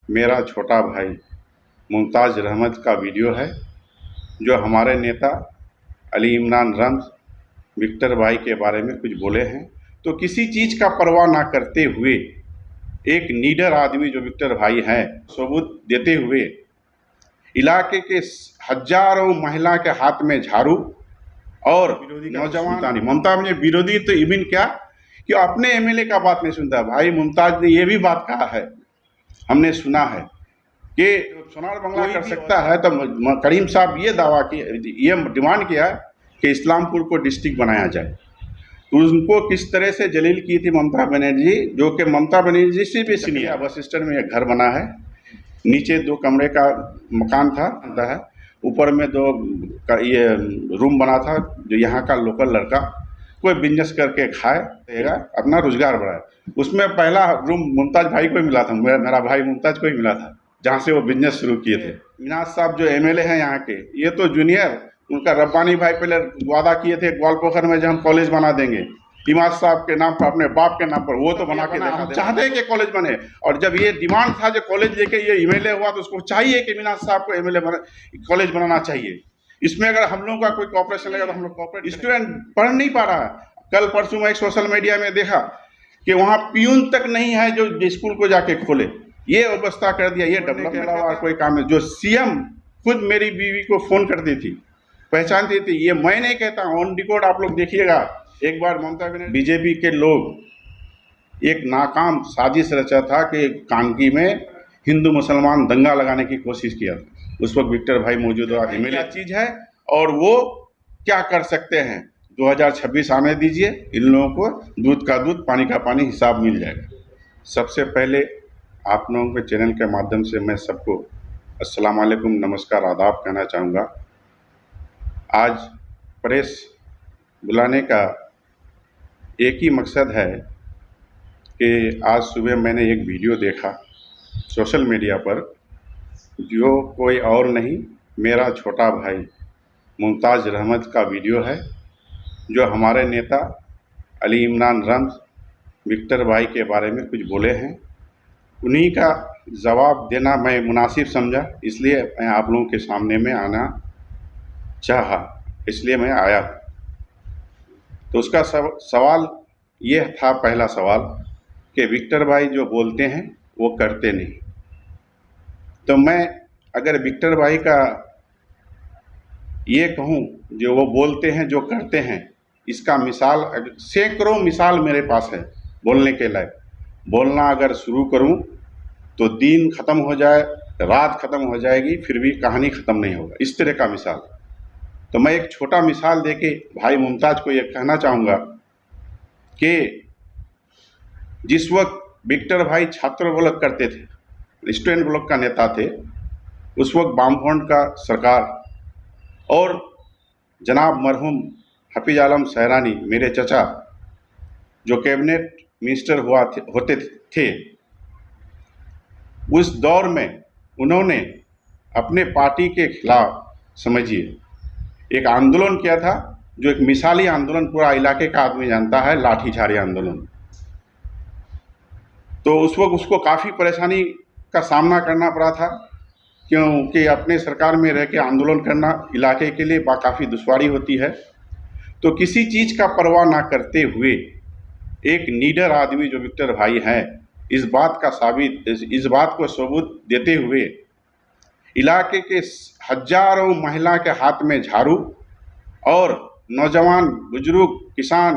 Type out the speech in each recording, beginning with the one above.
मेरा छोटा भाई मुमताज़ रहमत का वीडियो है जो हमारे नेता अली इमरान रम्ज़ विक्टर भाई के बारे में कुछ बोले हैं। तो किसी चीज़ का परवाह ना करते हुए एक नीडर आदमी जो विक्टर भाई हैं सबूत देते हुए इलाके के हजारों महिला के हाथ में झाड़ू और नौजवान ममता ने विरोधी तो इबिन क्या कि अपने एमएलए का बात नहीं सुनता। भाई मुमताज ने ये भी बात कहा है, हमने सुना है कि सोनार बंगला कर सकता है। तो करीम साहब ये दावा किया, ये डिमांड किया कि इस्लामपुर को डिस्ट्रिक्ट बनाया जाए। तो उनको किस तरह से जलील की थी ममता बनर्जी, जो कि ममता बनर्जी से भी सीनियर। बस स्टैंड में एक घर बना है, नीचे 2 कमरे का मकान था है, ऊपर में 2 ये रूम बना था जो यहाँ का लोकल लड़का कोई बिजनेस करके खाए देगा, अपना रोजगार बढ़ाए। उसमें पहला रूम मुमताज भाई को ही मिला था, मेरा भाई मुमताज को ही मिला था, जहाँ से वो बिजनेस शुरू किए थे। मिनाज साहब जो एमएलए हैं यहाँ के, ये तो जूनियर, उनका रब्बानी भाई पहले वादा किए थे ग्वालपोखर में जो हम कॉलेज बना देंगे इमाद साहब के नाम पर, अपने बाप के नाम पर, वो तो बना के देखा। चाहते हैं कि कॉलेज बने, और जब ये डिमांड था जो कॉलेज लेके ये एमएलए हुआ तो उसको चाहिए कि मिनाज साहब को एमएलए कॉलेज बनाना चाहिए। इसमें अगर हम लोगों का कोई कॉपरेशन लगेगा तो हम लोग कॉपरेट। स्टूडेंट पढ़ नहीं पा रहा है। कल परसों में एक सोशल मीडिया में देखा कि वहाँ प्यून तक नहीं है जो स्कूल को जाके खोले, ये व्यवस्था कर दिया। ये डेवलपमेंट के अलावा कोई काम है। जो सीएम खुद मेरी बीवी को फोन करती थी, पहचानती थी, ये मैं नहीं कहता, ऑन रिकॉर्ड आप लोग देखिएगा। एक बार ममता बनर्जी बीजेपी के लोग एक नाकाम साजिश रचा था कि कानकी में हिंदू मुसलमान दंगा लगाने की कोशिश किया था। उस वक्त विक्टर भाई मौजूद एमएलए चीज है और वो क्या कर सकते हैं। 2026 आने दीजिए, इन लोगों को दूध का दूध पानी का पानी हिसाब मिल जाएगा। सबसे पहले आप लोगों के चैनल के माध्यम से मैं सबको अस्सलाम वालेकुम, नमस्कार, आदाब कहना चाहूँगा। आज प्रेस बुलाने का एक ही मकसद है कि आज सुबह मैंने एक वीडियो देखा सोशल मीडिया पर, जो कोई और नहीं मेरा छोटा भाई मुमताज़ रहमत का वीडियो है जो हमारे नेता अली इमरान रम्ज़ विक्टर भाई के बारे में कुछ बोले हैं। उन्हीं का जवाब देना मैं मुनासिब समझा, इसलिए मैं आप लोगों के सामने में आना चाहा, इसलिए मैं आया। तो उसका सवाल ये था, पहला सवाल कि विक्टर भाई जो बोलते हैं वो करते नहीं। तो मैं अगर विक्टर भाई का ये कहूँ जो वो बोलते हैं जो करते हैं, इसका मिसाल सैकड़ों मिसाल मेरे पास है बोलने के लायक। बोलना अगर शुरू करूँ तो दिन ख़त्म हो जाए, रात ख़त्म हो जाएगी, फिर भी कहानी ख़त्म नहीं होगा, इस तरह का मिसाल। तो मैं एक छोटा मिसाल देके भाई मुमताज को ये कहना चाहूँगा कि जिस वक्त विक्टर भाई छात्र ब्लॉक करते थे, स्टूडेंट ब्लॉक का नेता थे, उस वक्त वामफ्रंट का सरकार और जनाब मरहूम हफीज आलम सहरानी मेरे चचा जो कैबिनेट मिनिस्टर होते थे, उस दौर में उन्होंने अपने पार्टी के खिलाफ समझिए एक आंदोलन किया था, जो एक मिसाली आंदोलन पूरा इलाके का आदमी जानता है, लाठीचार्ज आंदोलन। तो उस वक्त उसको काफ़ी परेशानी का सामना करना पड़ा था, क्योंकि अपने सरकार में रह के आंदोलन करना इलाके के लिए काफ़ी दुश्वारी होती है। तो किसी चीज़ का परवाह ना करते हुए एक नीडर आदमी जो विक्टर भाई हैं, इस बात को सबूत देते हुए इलाके के हजारों महिला के हाथ में झाड़ू और नौजवान बुजुर्ग किसान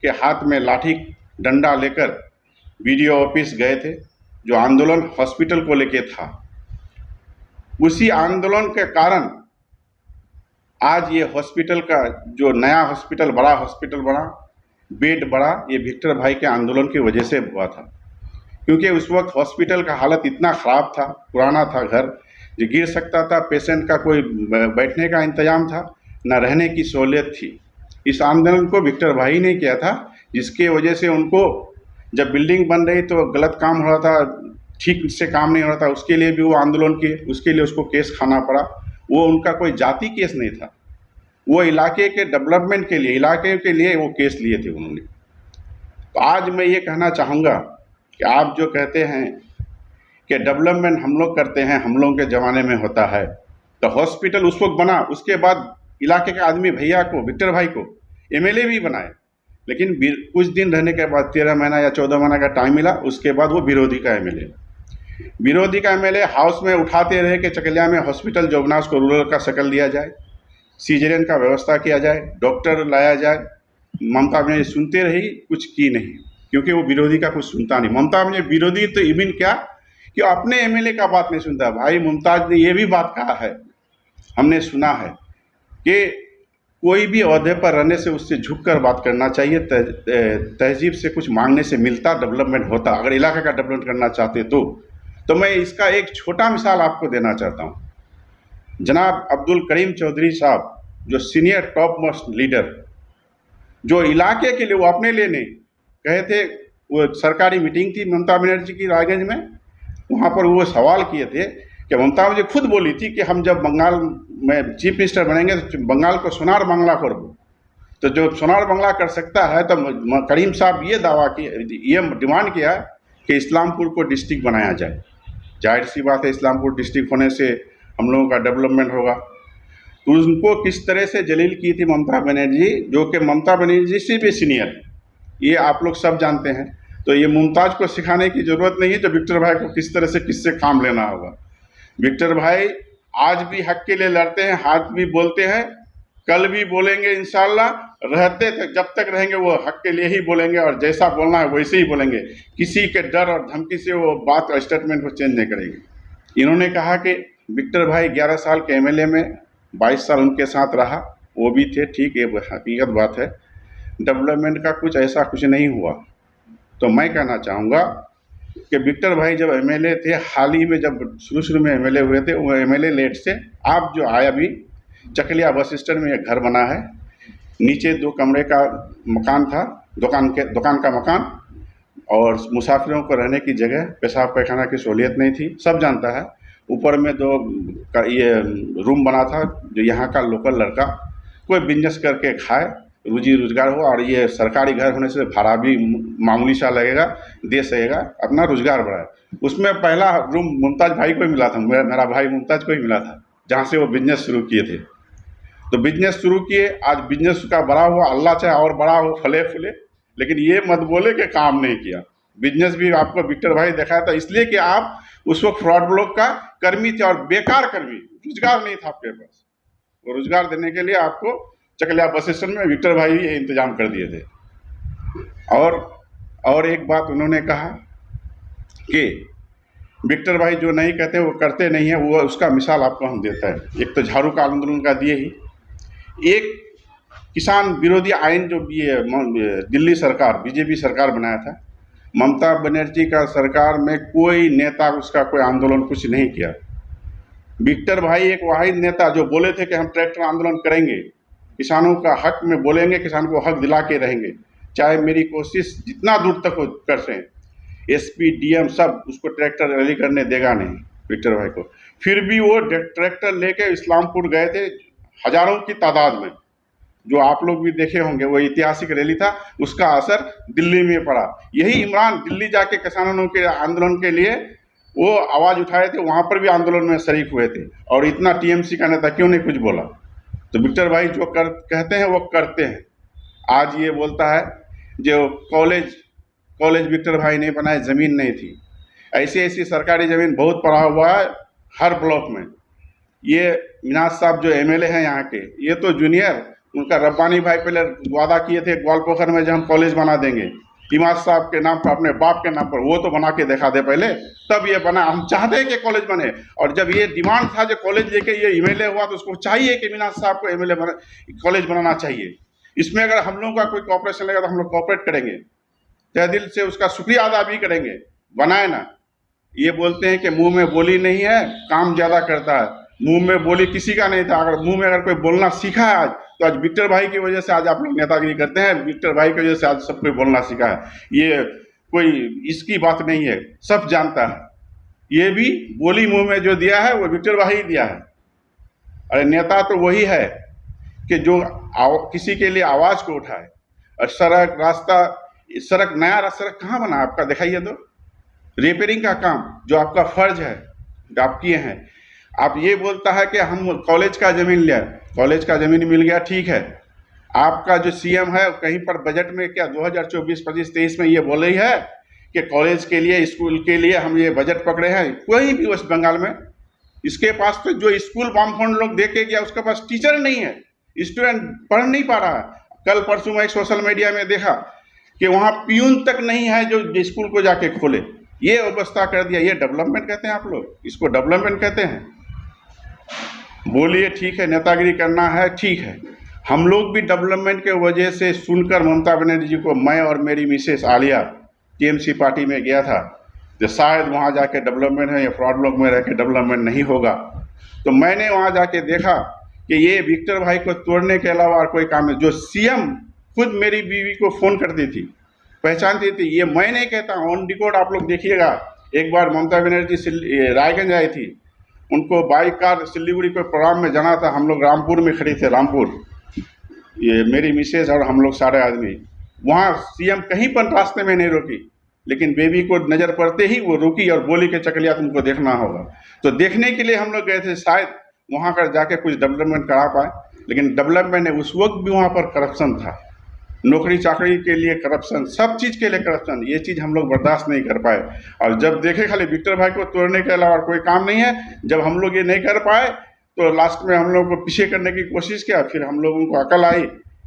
के हाथ में लाठी डंडा लेकर वीडियो ऑफिस गए थे, जो आंदोलन हॉस्पिटल को लेके था। उसी आंदोलन के कारण आज ये हॉस्पिटल का जो नया हॉस्पिटल, बड़ा हॉस्पिटल बना, बेड बढ़ा, ये विक्टर भाई के आंदोलन की वजह से हुआ था। क्योंकि उस वक्त हॉस्पिटल का हालत इतना ख़राब था, पुराना था घर, जो गिर सकता था, पेशेंट का कोई बैठने का इंतज़ाम था, न रहने की सहूलियत थी। इस आंदोलन को विक्टर भाई ने किया था, जिसके वजह से उनको जब बिल्डिंग बन रही तो गलत काम हो रहा था, ठीक से काम नहीं हो रहा था, उसके लिए भी वो आंदोलन किए, उसके लिए उसको केस खाना पड़ा। वो उनका कोई जाति केस नहीं था, वो इलाके के डेवलपमेंट के लिए, इलाके के लिए वो केस लिए थे उन्होंने। तो आज मैं ये कहना चाहूँगा कि आप जो कहते हैं कि डेवलपमेंट हम लोग करते हैं, हम लोगों के ज़माने में होता है। तो हॉस्पिटल उस वक्त बना, उसके बाद इलाके के आदमी भैया को, विक्टर भाई को एमएलए भी बनाए, लेकिन कुछ दिन रहने के बाद 13 महीना या 14 महीना का टाइम मिला, उसके बाद वो विरोधी का एमएलए हाउस में उठाते रहे कि चकलिया में हॉस्पिटल जोगनास को रूरल का शक्ल दिया जाए, सीजरियन का व्यवस्था किया जाए, डॉक्टर लाया जाए। ममता बनर्जी सुनते रही, कुछ की नहीं, क्योंकि वो विरोधी का कुछ सुनता नहीं। ममता बनर्जी विरोधी तो इवन क्या कि अपने एमएलए का बात नहीं सुनता। भाई मुमताज ने ये भी बात कहा है, हमने सुना है कि कोई भी ओहदे पर रहने से उससे झुककर बात करना चाहिए, तहजीब से कुछ मांगने से मिलता, डेवलपमेंट होता। अगर इलाके का डेवलपमेंट करना चाहते तो मैं इसका एक छोटा मिसाल आपको देना चाहता हूँ। जनाब अब्दुल करीम चौधरी साहब, जो सीनियर टॉप मोस्ट लीडर, जो इलाके के लिए, वो अपने लिए नहीं कहे थे, वो सरकारी मीटिंग थी ममता बनर्जी की रायगंज में, वहाँ पर वो सवाल किए थे कि ममता बनर्जी खुद बोली थी कि हम जब बंगाल में चीफ मिनिस्टर बनेंगे तो बंगाल को सोनार बांग्ला कर दो। तो जो सोनार बांग्ला कर सकता है, तो करीम साहब ये दावा किया, ये डिमांड किया कि इस्लामपुर को डिस्ट्रिक्ट बनाया जाए। जाहिर सी बात है, इस्लामपुर डिस्ट्रिक्ट होने से हम लोगों का डेवलपमेंट होगा। तो उनको किस तरह से जलील की थी ममता बनर्जी, जो कि ममता बनर्जी से भी सीनियर है, ये आप लोग सब जानते हैं। तो ये मुमताज को सिखाने की ज़रूरत नहीं है, तो विक्टर भाई को किस तरह से किससे काम लेना होगा। विक्टर भाई आज भी हक के लिए लड़ते हैं, आज भी बोलते हैं, कल भी बोलेंगे इंशाल्लाह। रहते तक, जब तक रहेंगे वो हक के लिए ही बोलेंगे, और जैसा बोलना है वैसे ही बोलेंगे। किसी के डर और धमकी से वो बात और स्टेटमेंट को चेंज नहीं करेंगे। इन्होंने कहा कि विक्टर भाई 11 साल के एमएलए में 22 साल उनके साथ रहा, वो भी थे, ठीक, ये हकीकत बात है। डेवलपमेंट का कुछ ऐसा कुछ नहीं हुआ। तो मैं कहना चाहूँगा कि विक्टर भाई जब एमएलए थे, हाल ही में जब शुरू में एमएलए हुए थे, वो एमएलए लेट से आप जो आया, अभी चकलिया बस स्टैंड में एक घर बना है, नीचे 2 कमरे का मकान था, दुकान का मकान, और मुसाफिरों को रहने की जगह, पेशाब पैखाना की सहूलियत नहीं थी, सब जानता है। ऊपर में 2 ये रूम बना था, जो यहाँ का लोकल लड़का कोई बिजनेस करके खाए, रोजी रोजगार हो, और ये सरकारी घर होने से भाड़ा भी मामूली सा लगेगा, दे सकेगा, अपना रोजगार बढ़ाए। उसमें पहला रूम मुमताज भाई को ही मिला था, मेरा भाई मुमताज को ही मिला था, जहाँ से वो बिजनेस शुरू किए थे। तो बिजनेस शुरू किए, आज बिजनेस का बड़ा हुआ, अल्लाह चाहे और बड़ा हो, फले फूले, लेकिन ये मत बोले कि काम नहीं किया। बिजनेस भी आपको विक्टर भाई दिखाया था, इसलिए कि आप उस वक्त फ्रॉड ब्लॉक का कर्मी थे, और बेकार कर्मी, रोजगार नहीं था आपके पास। वो रोजगार देने के लिए आपको चकलिया बस स्टैंड में विक्टर भाई ये इंतजाम कर दिए थे। और एक बात उन्होंने कहा कि विक्टर भाई जो नहीं कहते वो करते नहीं है, वो उसका मिसाल आपको हम देता है। एक तो झाड़ू का आंदोलन का दिए ही, एक किसान विरोधी आइन जो दिल्ली सरकार, बीजेपी सरकार बनाया था, ममता बनर्जी का सरकार में कोई नेता उसका कोई आंदोलन कुछ नहीं किया। विक्टर भाई एक वाहिद नेता जो बोले थे कि हम ट्रैक्टर आंदोलन करेंगे, किसानों का हक में बोलेंगे, किसान को हक दिला के रहेंगे, चाहे मेरी कोशिश जितना दूर तक हो कर सकें, एसपी डीएम सब उसको ट्रैक्टर रैली करने देगा नहीं विक्टर भाई को। फिर भी वो ट्रैक्टर लेके इस्लामपुर गए थे, हजारों की तादाद में, जो आप लोग भी देखे होंगे, वो ऐतिहासिक रैली था, उसका असर दिल्ली में पड़ा। यही इमरान दिल्ली जाके किसानों के आंदोलन के लिए वो आवाज़ उठाए थे, वहाँ पर भी आंदोलन में शरीक हुए थे, और इतना टीएमसी का नेता क्यों नहीं कुछ बोला। तो विक्टर भाई जो कहते हैं वो करते हैं। आज ये बोलता है जो कॉलेज विक्टर भाई ने बनाए, ज़मीन नहीं थी। ऐसी सरकारी ज़मीन बहुत पड़ा हुआ है हर ब्लॉक में। ये मिनाज साहब जो एमएलए हैं यहाँ के, ये तो जूनियर, उनका रब्बानी भाई पहले वादा किए थे ग्वालपोखर में जब हम कॉलेज बना देंगे, इमाद साहब के नाम पर, अपने बाप के नाम पर, वो तो बना के दिखा दे पहले, तब ये बना। हम चाहते हैं कि कॉलेज बने, और जब ये डिमांड था जो कॉलेज लेके ये एमएलए हुआ, तो उसको चाहिए कि मिनाज साहब को एमएलए कॉलेज बनाना चाहिए। इसमें अगर हम लोगों का कोई कॉपरेशन लगेगा तो हम लोग कॉपरेट करेंगे, तहे दिल से उसका शुक्रिया अदा भी करेंगे, बनाए ना। ये बोलते हैं कि मुंह में बोली नहीं है, काम ज़्यादा करता है। मुंह में बोली किसी का नहीं था, अगर मुंह में अगर कोई बोलना सीखा है आज, तो आज विक्टर भाई की वजह से आज आप लोग नेतागिरी करते हैं, विक्टर भाई की वजह से आज सब कोई बोलना सीखा है। ये कोई इसकी बात नहीं है, सब जानता है। ये भी बोली मुंह में जो दिया है वो विक्टर भाई ही दिया है। अरे नेता तो वही है कि जो किसी के लिए आवाज़ को उठाए। और सड़क, रास्ता, सड़क, नया सड़क कहाँ बना आपका, दिखाइए तो। रिपेयरिंग का काम जो आपका फर्ज है आप किए हैं। आप ये बोलता है कि हम कॉलेज का ज़मीन लिया, कॉलेज का ज़मीन मिल गया, ठीक है। आपका जो सीएम है कहीं पर बजट में क्या 2024, 25, 23 में ये बोल रही है कि कॉलेज के लिए, स्कूल के लिए हम ये बजट पकड़े हैं? कोई भी वेस्ट बंगाल में इसके पास तो जो स्कूल वामफ्रंट लोग दे के गया उसके पास टीचर नहीं है, स्टूडेंट पढ़ नहीं पा रहा है। कल परसों मैं सोशल मीडिया में देखा कि वहाँ प्यून तक नहीं है जो स्कूल को जाके खोले। ये व्यवस्था कर दिया। ये डेवलपमेंट कहते हैं आप लोग? इसको डेवलपमेंट कहते हैं? बोलिए ठीक है, नेतागिरी करना है, ठीक है। हम लोग भी डेवलपमेंट के वजह से सुनकर ममता बनर्जी जी को, मैं और मेरी मिसेस आलिया टीएमसी पार्टी में गया था जो शायद वहाँ जाके डेवलपमेंट है या फ्रॉड ब्लॉक में रह के डेवलपमेंट नहीं होगा। तो मैंने वहाँ जाके देखा कि ये विक्टर भाई को तोड़ने के अलावा और कोई काम है। जो सीएम खुद मेरी बीवी को फ़ोन करती थी, पहचानती थी, ये मैं नहीं कहता, ऑन रिकॉर्ड आप लोग देखिएगा। एक बार ममता बनर्जी रायगंज आई थी, उनको बाइक कार सिलीगुड़ी को प्रोग्राम में जाना था, हम लोग रामपुर में खड़े थे, रामपुर, ये मेरी मिसेज और हम लोग सारे आदमी। वहाँ सीएम कहीं पर रास्ते में नहीं रोकी, लेकिन बेबी को नज़र पड़ते ही वो रुकी और बोली कि चकलिया तुमको देखना होगा। तो देखने के लिए हम लोग गए थे, शायद वहाँ पर जाके कुछ डेवलपमेंट करा पाए, लेकिन डेवलपमेंट उस वक्त भी वहाँ पर करप्शन था, नौकरी चाकरी के लिए करप्शन, सब चीज़ के लिए करप्शन। ये चीज़ हम लोग बर्दाश्त नहीं कर पाए। और जब देखे खाली विक्टर भाई को तोड़ने के अलावा कोई काम नहीं है, जब हम लोग ये नहीं कर पाए तो लास्ट में हम लोग को पीछे करने की कोशिश किया। फिर हम लोगों को अकल आई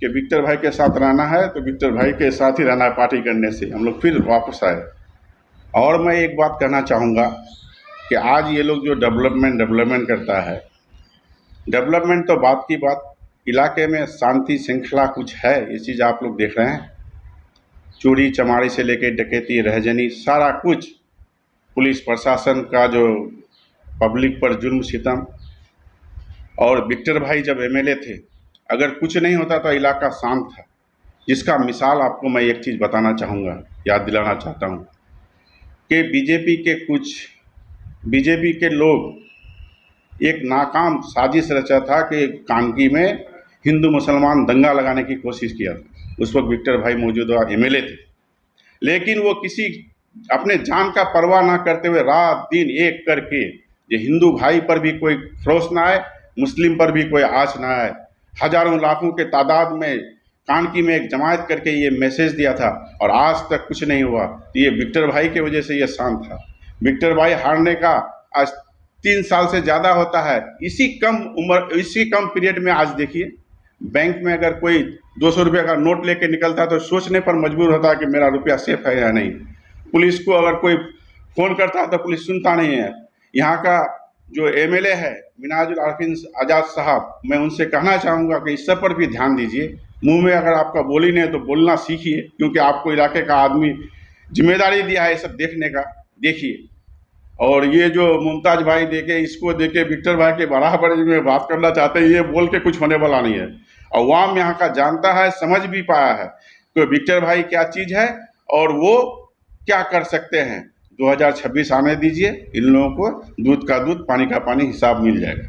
कि विक्टर भाई के साथ रहना है तो विक्टर भाई के साथ ही रहना है। पार्टी करने से हम लोग फिर वापस आए। और मैं एक बात कहना चाहूँगा कि आज ये लोग जो डेवलपमेंट करता है, डेवलपमेंट तो बात की बात, इलाके में शांति श्रृंखला कुछ है, ये चीज़ आप लोग देख रहे हैं। चोरी चमारी से लेकर डकैती, रहजनी, सारा कुछ, पुलिस प्रशासन का जो पब्लिक पर जुल्म सितम। और विक्टर भाई जब एमएलए थे, अगर कुछ नहीं होता तो इलाका शांत था, जिसका मिसाल आपको मैं एक चीज़ बताना चाहूँगा, याद दिलाना चाहता हूँ कि बीजेपी के लोग एक नाकाम साजिश रचा था कि कानकी में हिंदू मुसलमान दंगा लगाने की कोशिश किया था। उस वक्त विक्टर भाई मौजूदा एमएलए थे, लेकिन वो किसी अपने जान का परवाह ना करते हुए रात दिन एक करके ये हिंदू भाई पर भी कोई फरोश ना आए, मुस्लिम पर भी कोई आँच ना आए, हजारों लाखों के तादाद में कानकी में एक जमायत करके ये मैसेज दिया था और आज तक कुछ नहीं हुआ। तो ये विक्टर भाई की वजह से ये शांत था। विक्टर भाई हारने का आज 3 साल से ज़्यादा होता है। इसी कम पीरियड में आज देखिए, बैंक में अगर कोई 200 रुपये का नोट लेके निकलता है तो सोचने पर मजबूर होता है कि मेरा रुपया सेफ है या नहीं। पुलिस को अगर कोई फ़ोन करता है तो पुलिस सुनता नहीं है। यहाँ का जो एमएलए है मिनाजुल आरिफिन आज़ाद साहब, मैं उनसे कहना चाहूँगा कि इस सब पर भी ध्यान दीजिए। मुंह में अगर आपका बोली नहीं है तो बोलना सीखिए, क्योंकि आपको इलाके का आदमी जिम्मेदारी दिया है ये सब देखने का, देखिए। और ये जो मुमताज़ भाई देके, इसको देके विक्टर भाई के बराबर में बात करना चाहते हैं, ये बोल के कुछ होने वाला नहीं है। अवाम यहाँ का जानता है, समझ भी पाया है कि विक्टर भाई क्या चीज़ है और वो क्या कर सकते हैं। 2026 आने दीजिए, इन लोगों को दूध का दूध पानी का पानी हिसाब मिल जाएगा।